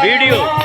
video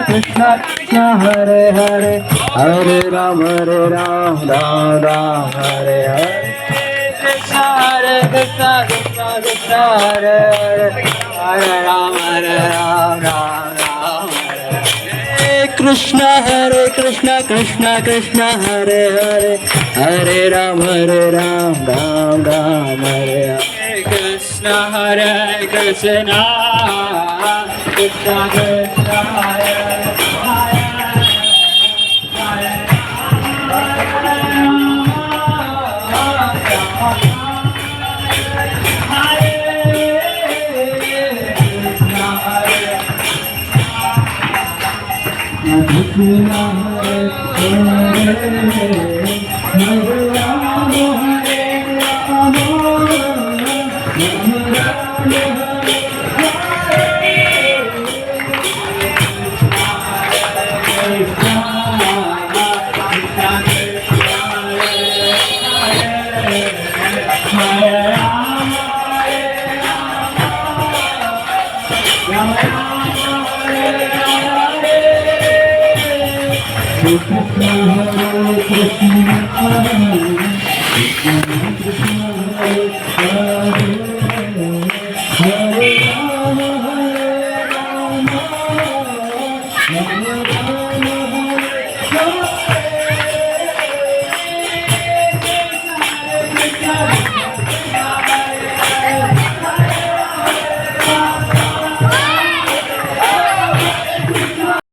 Krishna Krishna Hare Hare Hare Ram Ram Ram Hare Hare Krishna Hare Krishna Krishna Krishna Hare Hare Hare Ram Ram Hare Hare Krishna Hare Krishna Krishna Krishna Hare Hare Hare Ram Ram Hare Hare Krishna Hare Krishna Krishna Krishna Hare Krishna Hare Hare Ram Hare Ram Hare